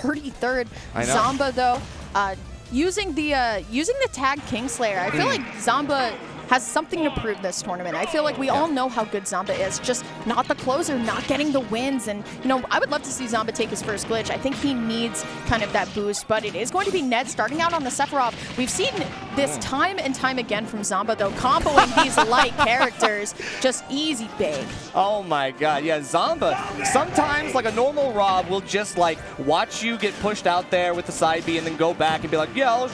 33rd. Zomba, though, using the tag Kingslayer. I feel like Zomba has something to prove this tournament. I feel like we all know how good Zomba is, just not the closer, not getting the wins. And, you know, I would love to see Zomba take his first glitch. I think he needs kind of that boost, but it is going to be Ned starting out on the Sephiroth. We've seen this time and time again from Zomba, though, comboing these light characters, just easy big. Oh my god, yeah, Zomba, sometimes like a normal R.O.B will just like watch you get pushed out there with the side B and then go back and be like, yeah, I'll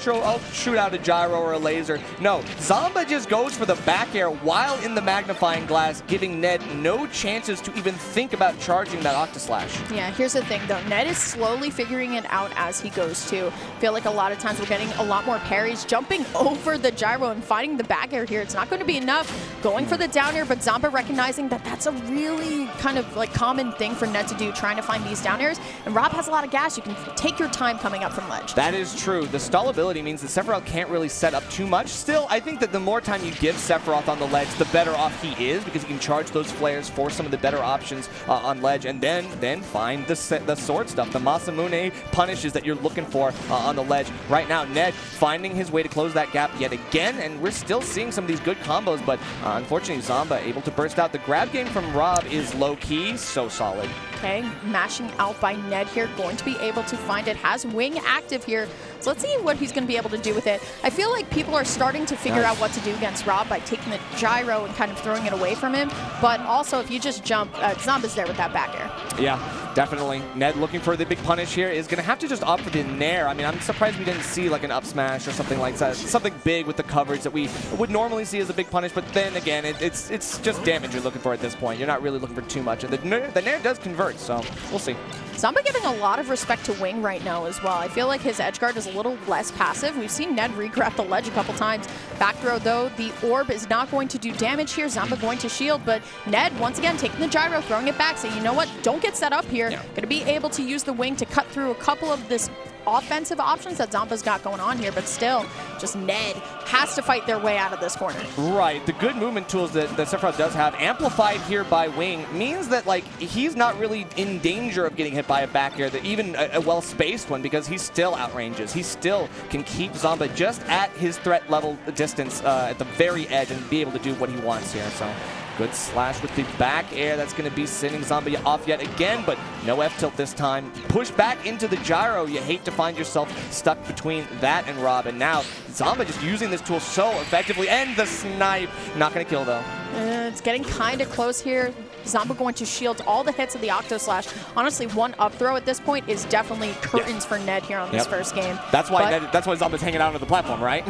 shoot out a gyro or a laser. No, Zomba just goes for the back air while in the magnifying glass, giving Ned no chances to even think about charging that Octaslash. Yeah, here's the thing though, Ned is slowly figuring it out as he goes too. I feel like a lot of times we're getting a lot more parries, jumping over the gyro and finding the back air here. It's not going to be enough, going for the down air, but Zomba recognizing that that's a really kind of like common thing for Ned to do, trying to find these down airs. And R.O.B has a lot of gas. You can take your time coming up from ledge. That is true. The stall ability means that Sephiroth can't really set up too much. Still, I think that the more time you give Sephiroth on the ledge, the better off he is, because he can charge those flares for some of the better options on ledge, and then find the sword stuff, the Masamune punishes that you're looking for on the ledge. Right now, Ned finding his way to close that gap yet again, and we're still seeing some of these good combos, but unfortunately, Zomba able to burst out. The grab game from R.O.B is low-key, so solid. Okay, mashing out by Ned here, going to be able to find it. Has Wing active here, so let's see what he's going to be able to do with it. I feel like people are starting to figure out what to do against R.O.B by taking the gyro and kind of throwing it away from him, but also if you just jump, Zomba's there with that back air. Yeah, definitely. Ned looking for the big punish here is going to have to just opt for the nair. I mean, I'm surprised we didn't see like an up smash or something like that. Something big with the coverage that we would normally see as a big punish, but then again, it's just damage you're looking for at this point. You're not really looking for too much, and the nair does convert, so we'll see. Zomba giving a lot of respect to Wing right now as well. I feel like his edge guard is a little less passive. We've seen Ned regrab the ledge a couple times. Back throw though, the orb is not going to do damage here. Zomba going to shield, but Ned once again taking the gyro, throwing it back, saying, you know what, don't get set up here. Gonna be able to use the Wing to cut through a couple of this offensive options that Zomba's got going on here, but still, just Ned has to fight their way out of this corner. Right, the good movement tools that Sephiroth does have, amplified here by Wing, means that like he's not really in danger of getting hit by a back air, that even a well-spaced one, because he still outranges. He still can keep Zomba just at his threat level distance at the very edge and be able to do what he wants here, so. Good slash with the back air. That's going to be sending Zomba off yet again, but no F-tilt this time. Push back into the gyro. You hate to find yourself stuck between that and R.O.B. And now Zomba just using this tool so effectively. And the snipe. Not going to kill, though. It's getting kind of close here. Zomba going to shield all the hits of the Octoslash. Honestly, one up throw at this point is definitely curtains for Ned here on this first game. That's why that's why Zomba's hanging out on the platform, right?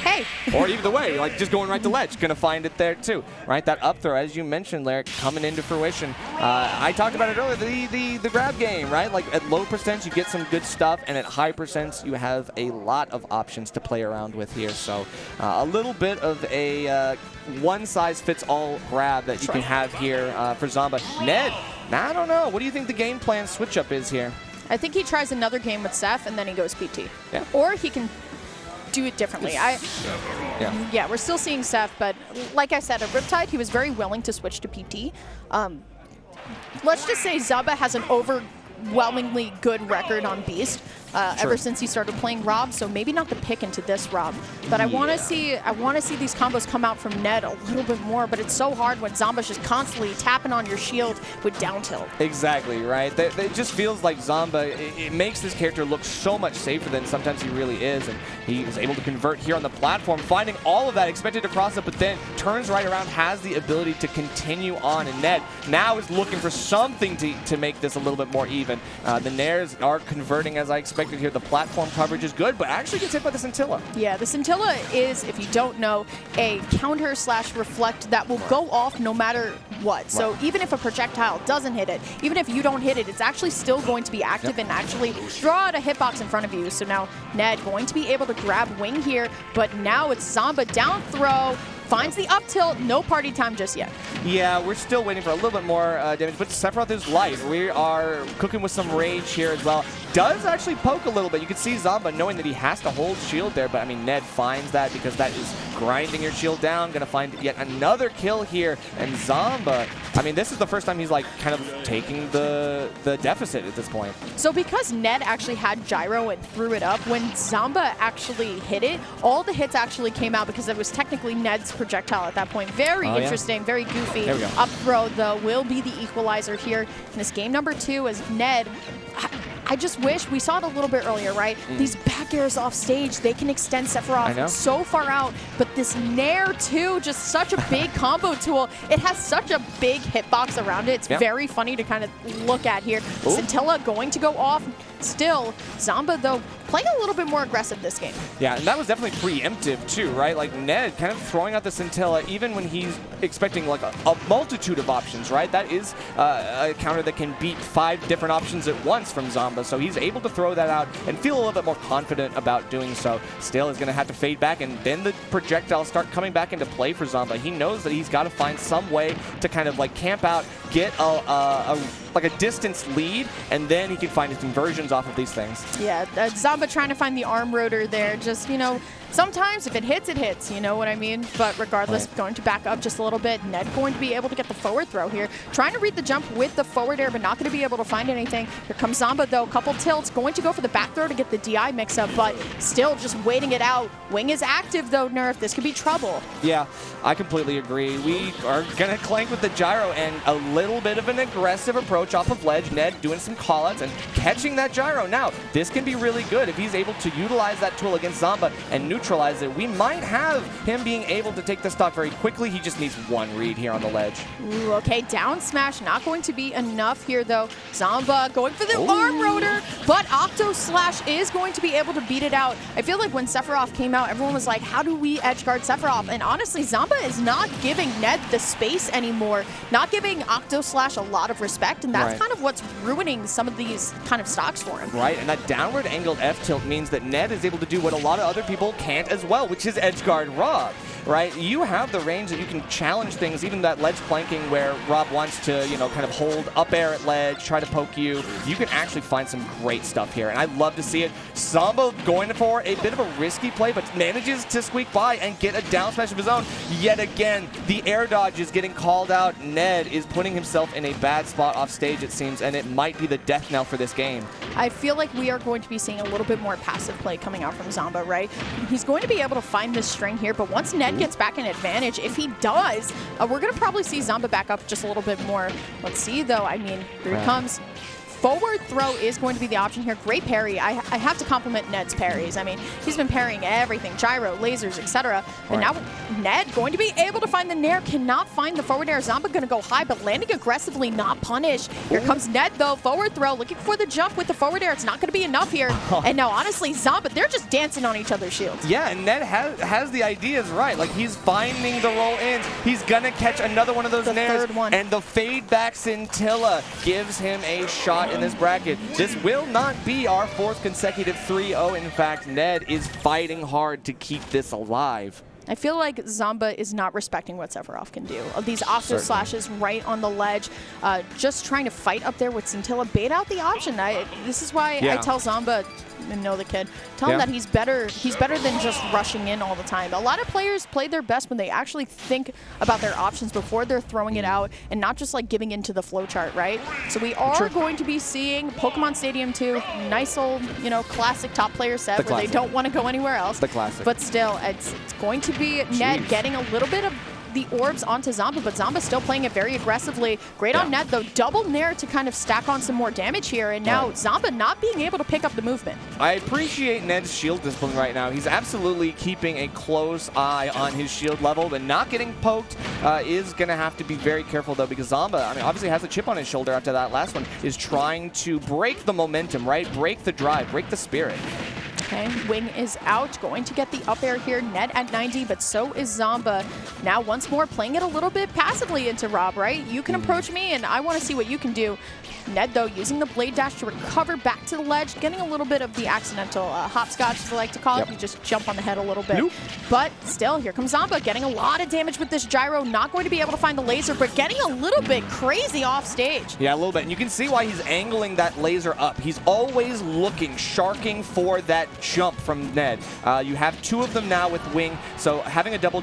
Hey. Or either way, like just going right to ledge, gonna find it there too, right? That up throw, as you mentioned, Larry, coming into fruition. I talked about it earlier, the grab game, right? Like at low percents, you get some good stuff, and at high percents, you have a lot of options to play around with here. So a little bit of a one-size-fits-all grab that you can have here for Zomba. Ned, I don't know. What do you think the game plan switch-up is here? I think he tries another game with Seph, and then he goes PT. Yeah. Or he can do it differently. Yeah, we're still seeing Seph, but like I said, at Riptide, he was very willing to switch to PT. Let's just say Zomba has an overwhelmingly good record on Beast. Ever since he started playing R.O.B, so maybe not the pick into this R.O.B. But I want to see these combos come out from Ned a little bit more. But it's so hard when Zomba's just constantly tapping on your shield with down tilt. Exactly, right? It just feels like Zomba, it makes this character look so much safer than sometimes he really is. And he is able to convert here on the platform, finding all of that, expected to cross it, but then turns right around, has the ability to continue on. And Ned now is looking for something to make this a little bit more even. The nairs are converting as I expected here. The platform coverage is good, but actually gets hit by the Scintilla. Yeah, the Scintilla is, if you don't know, a counter/reflect that will go off no matter what. Right. So even if a projectile doesn't hit it, even if you don't hit it, it's actually still going to be active and actually draw out a hitbox in front of you. So now Ned going to be able to grab Wing here, but now it's Zomba down throw. Finds the up tilt, no party time just yet. Yeah, we're still waiting for a little bit more damage, but Sephiroth is light. We are cooking with some rage here as well. Does actually poke a little bit. You can see Zomba knowing that he has to hold shield there, but I mean, Ned finds that because that is grinding your shield down, gonna find yet another kill here. And Zomba, I mean, this is the first time he's like kind of taking the deficit at this point. So because Ned actually had gyro and threw it up, when Zomba actually hit it, all the hits actually came out because it was technically Ned's projectile at that point. Very interesting, very goofy. There we go. Up throw, though, will be the equalizer here in this game number 2 as Ned... I just wish we saw it a little bit earlier, right? These back airs off stage, they can extend Sephiroth so far out, but this Nair too, just such a big combo tool. It has such a big hitbox around it. It's very funny to kind of look at here. Scintilla going to go off. Still, Zomba, though, playing a little bit more aggressive this game. Yeah, and that was definitely preemptive, too, right? Like, Ned kind of throwing out the Scintilla even when he's expecting, like, a multitude of options, right? That is a counter that can beat 5 different options at once from Zomba, so he's able to throw that out and feel a little bit more confident about doing so. Still is going to have to fade back, and then the projectiles start coming back into play for Zomba. He knows that he's got to find some way to kind of, like, camp out, get like a distance lead, and then he can find his conversions off of these things. Yeah, Zomba trying to find the arm rotor there. Just, you know, sometimes if it hits, you know what I mean? But regardless, going to back up just a little bit. Ned going to be able to get the forward throw here. Trying to read the jump with the forward air, but not going to be able to find anything. Here comes Zomba, though. Couple tilts. Going to go for the back throw to get the DI mix-up, but still just waiting it out. Wing is active, though, Nerf. This could be trouble. Yeah, I completely agree. We are going to clank with the gyro and a little bit of an aggressive approach off of ledge. Ned doing some callouts and catching that gyro. Now, this can be really good if he's able to utilize that tool against Zomba and neutralize it. We might have him being able to take the stock very quickly. He just needs one read here on the ledge. Ooh, okay, down smash not going to be enough here, though. Zomba going for the arm rotor, but Octo Slash is going to be able to beat it out. I feel like when Sephiroth came out, everyone was like, how do we edge guard Sephiroth? And honestly, Zomba is not giving Ned the space anymore, not giving Octo Slash a lot of respect, and that's kind of what's ruining some of these kind of stocks for him. Right, and that downward angled F tilt means that Ned is able to do what a lot of other people can't as well, which is edge guard R.O.B. Right, you have the range that you can challenge things, even that ledge planking where R.O.B wants to, you know, kind of hold up air at ledge, try to poke you. You can actually find some great stuff here, and I love to see it. Zomba going for a bit of a risky play, but manages to squeak by and get a down smash of his own. Yet again, the air dodge is getting called out. Ned is putting himself in a bad spot off stage, it seems, and it might be the death knell for this game. I feel like we are going to be seeing a little bit more passive play coming out from Zomba, right? He's going to be able to find this string here, but once Ned gets back in advantage, if he does, we're going to probably see Zomba back up just a little bit more. Let's see, though. I mean, here he comes. Forward throw is going to be the option here. Great parry. I have to compliment Ned's parries. I mean, he's been parrying everything, gyro, lasers, etc. But now Ned going to be able to find the nair, cannot find the forward air. Zomba going to go high, but landing aggressively, not punish. Here comes Ned, though. Forward throw, looking for the jump with the forward air. It's not going to be enough here. And now, honestly, Zomba, they're just dancing on each other's shields. Yeah, and Ned has the ideas right. Like, he's finding the roll-ins. He's going to catch another one of those nairs. Third one. And the fade back Scintilla gives him a shot in this bracket. This will not be our 4th consecutive 3-0. In fact, Ned is fighting hard to keep this alive. I feel like Zomba is not respecting what Sephiroth can do. These Octo Slashes right on the ledge, just trying to fight up there with Scintilla, bait out the option. This is why I tell Zomba, and know the kid, tell him that he's better than just rushing in all the time. A lot of players play their best when they actually think about their options before they're throwing it out and not just like giving into the flowchart, right? So we are going to be seeing Pokemon Stadium 2, nice old, you know, classic top player set where they don't want to go anywhere else. The classic. But still, it's going to be Ned getting a little bit of the orbs onto Zomba, but Zomba's still playing it very aggressively. Great on Ned, though. Double nair to kind of stack on some more damage here, and now Zomba not being able to pick up the movement. I appreciate Ned's shield discipline right now. He's absolutely keeping a close eye on his shield level, but not getting poked is going to have to be very careful, though, because Zomba, I mean, obviously has a chip on his shoulder after that last one, is trying to break the momentum, right? Break the drive, break the spirit. Okay, Wing is out, going to get the up air here. Ned at 90, but so is Zomba. Now, once more, playing it a little bit passively into R.O.B, right? You can approach me, and I want to see what you can do. Ned, though, using the blade dash to recover back to the ledge, getting a little bit of the accidental hopscotch, as I like to call it. You just jump on the head a little bit. But still, here comes Zomba, getting a lot of damage with this gyro. Not going to be able to find the laser, but getting a little bit crazy off stage. Yeah, a little bit. And you can see why he's angling that laser up. He's always looking, sharking for that jump from Ned. You have 2 of them now with Wing, so having a double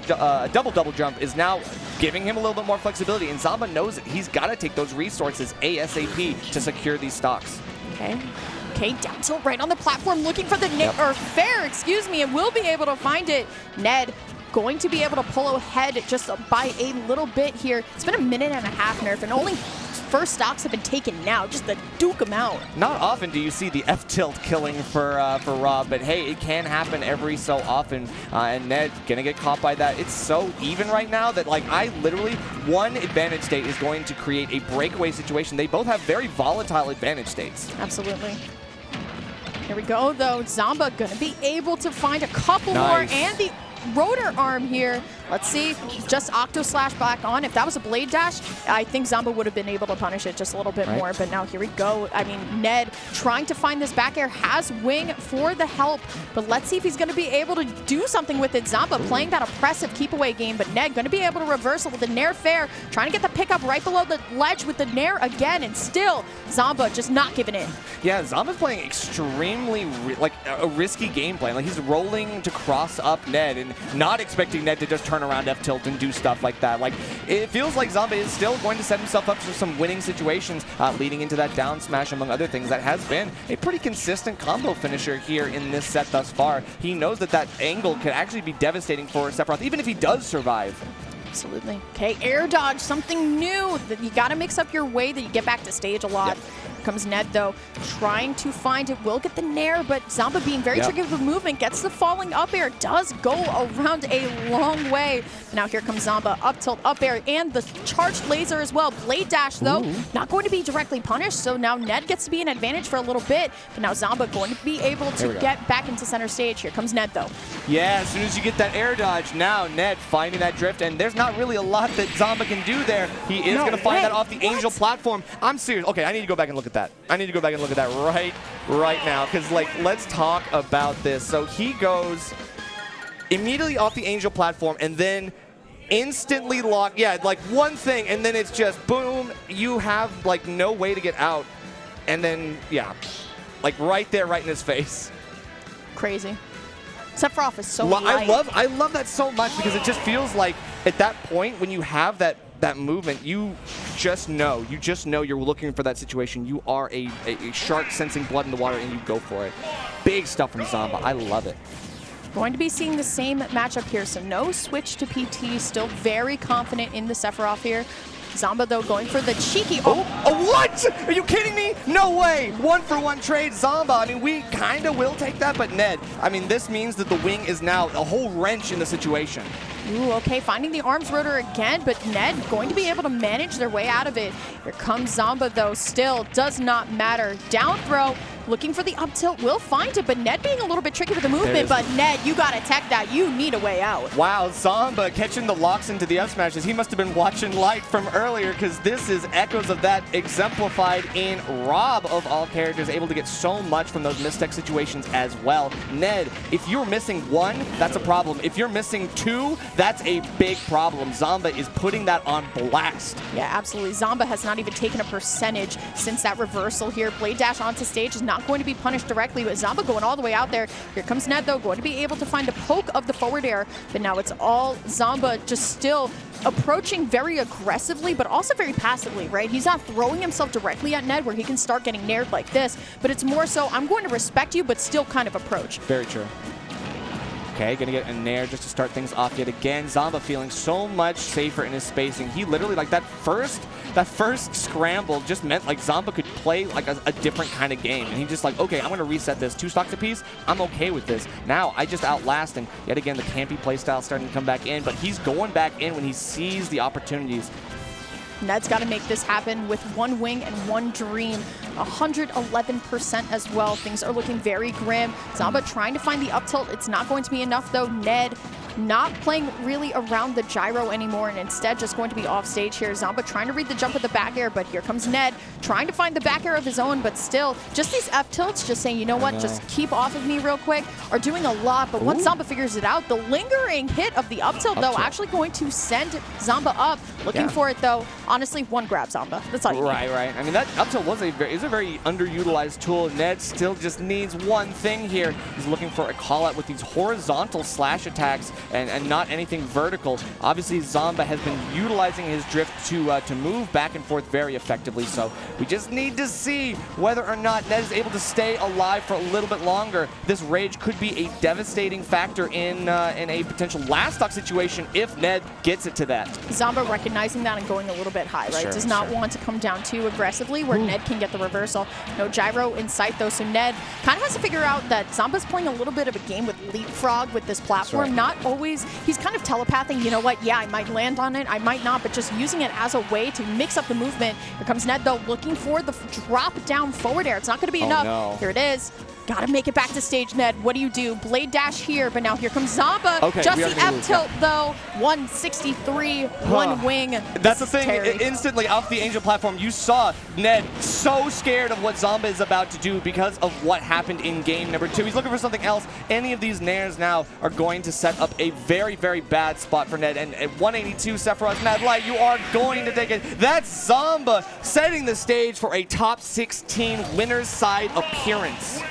jump is now giving him a little bit more flexibility, and Zomba knows that he's got to take those resources ASAP to secure these stocks. Okay, down tilt right on the platform, looking for the fair, excuse me, and will be able to find it. Ned going to be able to pull ahead just by a little bit here. It's been a minute and a half, Nerf, and only first stocks have been taken now, just to duke them out. Not often do you see the F-tilt killing for R.O.B, but hey, it can happen every so often, and Ned gonna get caught by that. It's so even right now that, like, I literally, one advantage state is going to create a breakaway situation. They both have very volatile advantage states. Absolutely. Here we go, though. Zomba gonna be able to find a couple more, and the rotor arm here. Let's see, just Octo Slash back on. If that was a Blade Dash, I think Zomba would have been able to punish it just a little bit more, but now here we go. I mean, Ned trying to find this back air, has Wing for the help, but let's see if he's going to be able to do something with it. Zomba playing that oppressive keep away game, but Ned going to be able to reversal with the Nair fair, trying to get the pickup right below the ledge with the Nair again, and still Zomba just not giving in. Yeah, Zomba's playing extremely like a risky gameplay. Like, he's rolling to cross up Ned and not expecting Ned to just turn around F-tilt and do stuff like that. Like, it feels like Zomba is still going to set himself up for some winning situations, leading into that down smash, among other things. That has been a pretty consistent combo finisher here in this set thus far. He knows that that angle could actually be devastating for Sephiroth, even if he does survive. Absolutely. Okay, air dodge, something new. That you got to mix up your way that you get back to stage a lot. Comes Ned, though, trying to find it. Will get the Nair, but Zomba being very tricky with the movement, gets the falling up air, does go around a long way. Now here comes Zomba, up tilt, up air, and the charged laser as well. Blade dash, though, not going to be directly punished, so now Ned gets to be an advantage for a little bit, but now Zomba going to be able to get back into center stage. Here comes Ned, though. Yeah, as soon as you get that air dodge, now Ned finding that drift, and there's not really a lot that Zomba can do there. He is going to find that off the Angel platform. I'm serious. Okay, I need to go back and look at that. I need to go back and look at that right now, because, like, let's talk about this. So he goes immediately off the Angel platform and then instantly lock. Yeah, like one thing, and then it's just boom. You have, like, no way to get out. And then, yeah, like right there, right in his face. Crazy. Sephiroth is so light. I love that so much, because it just feels like at that point when you have that movement, you just know you're looking for that situation. You are a shark sensing blood in the water, and you go for it. Big stuff from Zomba. I love it. Going to be seeing the same matchup here, so no switch to PT. Still very confident in the Sephiroth here. Zomba, though, going for the cheeky. What? Are you kidding me? No way. 1-for-1 trade Zomba. I mean, we kind of will take that, but Ned, I mean, this means that the Wing is now a whole wrench in the situation. Ooh, okay, finding the arms rotor again, but Ned going to be able to manage their way out of it. Here comes Zomba, though, still does not matter. Down throw, looking for the up tilt, will find it, but Ned being a little bit tricky with the movement, but Ned, you got to tech that. You need a way out. Wow, Zomba catching the locks into the up smashes. He must have been watching Light from earlier, because this is echoes of that exemplified in R.O.B of all characters, able to get so much from those mistech situations as well. Ned, if you're missing one, that's a problem. If you're missing two, that's a big problem. Zomba is putting that on blast. Yeah, absolutely. Zomba has not even taken a percentage since that reversal here. Blade dash onto stage is not going to be punished directly, but Zomba going all the way out there. Here comes Ned, though, going to be able to find a poke of the forward air, but now it's all Zomba just still approaching very aggressively, but also very passively, right? He's not throwing himself directly at Ned where he can start getting nared like this, but it's more so, I'm going to respect you, but still kind of approach. Very true. Okay, gonna get a nair just to start things off yet again. Zomba feeling so much safer in his spacing. He literally, like, that first scramble just meant like Zomba could play like a different kind of game. And he just like, okay, I'm gonna reset this. 2 stocks apiece, I'm okay with this. Now I just outlast, and yet again the campy playstyle starting to come back in, but he's going back in when he sees the opportunities. Ned's got to make this happen with 1 wing and 1 dream. 111% as well. Things are looking very grim. Zomba trying to find the up tilt. It's not going to be enough, though. Ned not playing really around the gyro anymore and instead just going to be off stage here. Zomba trying to read the jump of the back air, but here comes Ned trying to find the back air of his own, but still just these F tilts just saying, you know what, just keep off of me real quick, are doing a lot. But once Zomba figures it out, the lingering hit of the up tilt though actually going to send Zomba up. Looking for it though. Honestly, one grab Zomba. That's all you need. Right. I mean, that up tilt is a very underutilized tool. Ned still just needs one thing here. He's looking for a call out with these horizontal slash attacks and not anything vertical. Obviously, Zomba has been utilizing his drift to move back and forth very effectively. So we just need to see whether or not Ned is able to stay alive for a little bit longer. This rage could be a devastating factor in a potential last stock situation if Ned gets it to that. Zomba recognizing that and going a little bit high, right? Does not want to come down too aggressively where Ned can get the reversal. No gyro in sight though, so Ned kind of has to figure out that Zomba's playing a little bit of a game with leapfrog with this platform. Not always, he's kind of telepathing, you know what, yeah, I might land on it, I might not, but just using it as a way to mix up the movement. Here comes Ned though, looking for the drop down forward air. It's not going to be enough. No. Here it is. Gotta make it back to stage, Ned. What do? Blade dash here, but now here comes Zomba. Just the F tilt though. 163, one wing. That's the thing. Instantly off the Angel platform, you saw Ned so scared of what Zomba is about to do because of what happened in game number 2. He's looking for something else. Any of these nairs now are going to set up a very, very bad spot for Ned. And at 182, Sephiroth, Mad Light, you are going to take it. That's Zomba setting the stage for a top 16 winner's side appearance.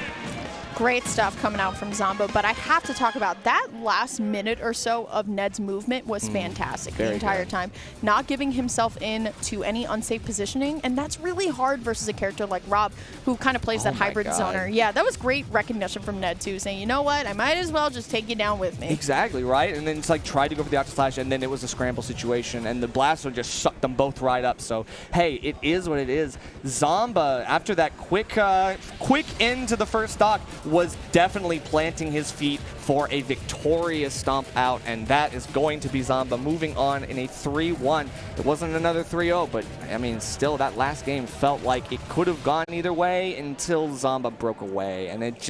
Great stuff coming out from Zomba, but I have to talk about that last minute or so of Ned's movement was fantastic the entire time. Not giving himself in to any unsafe positioning, and that's really hard versus a character like R.O.B, who kind of plays that hybrid zoner. Yeah, that was great recognition from Ned too, saying, you know what, I might as well just take you down with me. Exactly, right? And then it's like tried to go for the Octa Slash, and then it was a scramble situation, and the Blaster just sucked them both right up. So, hey, it is what it is. Zomba, after that quick end to the first stock, was definitely planting his feet for a victorious stomp out, and that is going to be Zomba moving on in a 3-1. It wasn't another 3-0, but I mean, still that last game felt like it could have gone either way until Zomba broke away, and it just